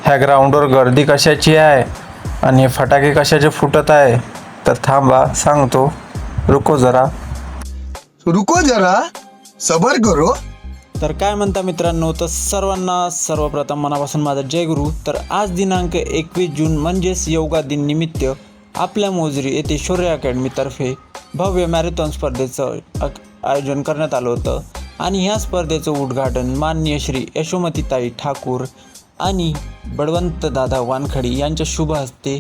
ह्या ग्राउंडवर गर्दी कशाची आहे आणि फटाके कशाचे फुटत आहे, तर थांबा सांगतो. रुको जरा. रुको जरा सबर करो. तर काय म्हणता मित्रांनो, तर सर्वांना सर्वप्रथम मनापासून माझा जय गुरु. तर आज दिनांक 21 जून म्हणजेच योगा दिन निमित्त आपल्या मोजरी येथे शौर्य अकॅडमीतर्फे भव्य मॅरेथॉन स्पर्धेचं आयोजन करण्यात आलं होतं. आणि ह्या स्पर्धेचं उद्घाटन माननीय श्री यशोमतीताई ठाकूर आणि बळवंत दादा वानखडी यांच्या शुभ हस्ते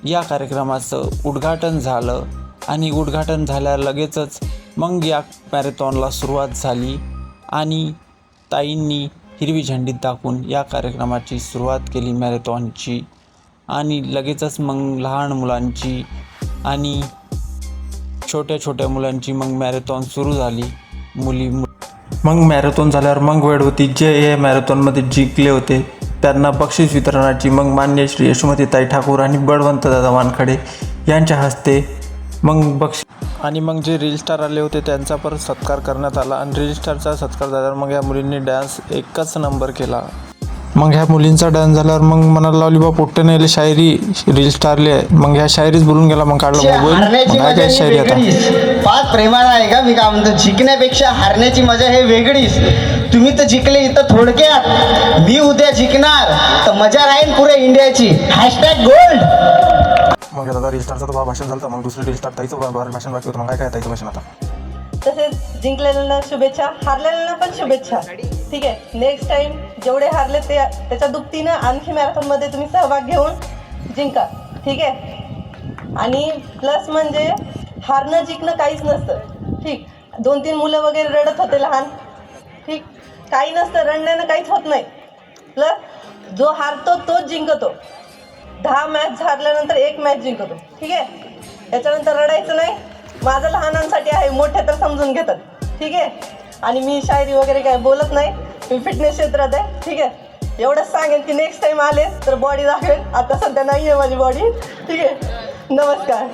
या कार्यक्रमाचं उद्घाटन झालं. आणि उद्घाटन झाल्या लगेचच मग या मॅरेथॉनला सुरुवात झाली आणि ताईंनी हिरवी झेंडी दाखवून या कार्यक्रमाची सुरुवात केली मॅरेथॉनची. आणि लगेचच मग लहान मुलांची आणि छोट्या छोट्या मुलांची मग मॅरेथॉन सुरू झाली. मग मॅरेथॉन झाल्यावर मग वेळ होती. जे या मॅरेथॉनमध्ये जिंकले होते त्यांना बक्षीस वितरणाची मग मान्य श्री यशोमतीताई ठाकूर आणि बळवंत दादा वानखडे यांच्या हस्ते मग आणि मग जे रील स्टार आले होते त्यांचा पण सत्कार करण्यात आला. आणि रील स्टारचा सत्कार झाल्यावर मग ह्या मुलींनी डान्स एकच नंबर केला. मग ह्या मुलींचा डान्स झाल्यावर मग मनाला लावली बा पोट्टे नेले शायरी रील स्टारले. मग ह्या शायरीच बोलून गेला. मग काढलं मोबाईल काय शायरी आता. पाच प्रेमाला आहे का मी काय म्हणतो, जिंकण्यापेक्षा हारण्याची मजा हे वेगळीच. तुम्ही तर जिंकले इथं थोडक्यात, मी उद्या जिंकणार तर मजा राहील पुऱ्या इंडियाची. Hashtag gold. मग दादा रील स्टारचं तर भाषण झालं. मग दुसरं रील स्टार ताईचं भाषण बाकी होतं. मग काय ताईचं भाषण आता. तसेच जिंकलेल्यांना शुभेच्छा, हारलेल्यांना पण शुभेच्छा. ठीक आहे, नेक्स्ट टाइम जेवढे हारले ते त्याच्या दुपटीनं आणखी मॅरेथॉनमध्ये तुम्ही सहभाग घेऊन जिंका. ठीक आहे. आणि प्लस म्हणजे हारणं जिंकणं काहीच नसतं. ठीक, 2-3 मुलं वगैरे रडत होते लहान. ठीक, काही नसतं, रडण्यानं काहीच होत नाही. प्लस जो हारतो तोच जिंकतो. 10 मॅच हारल्यानंतर 1 मॅच जिंकतो. ठीक आहे, याच्यानंतर रडायचं नाही. माझं लहानांसाठी आहे, मोठे तर समजून घेतात. ठीक आहे. आणि मी शायरी वगैरे काय बोलत नाही, मी फिटनेस क्षेत्रात आहे. ठीक आहे, एवढंच सांगेन की नेक्स्ट टाईम आले तर बॉडी दाखवेल. आता सध्या नाही आहे माझी बॉडी. ठीक आहे, नमस्कार.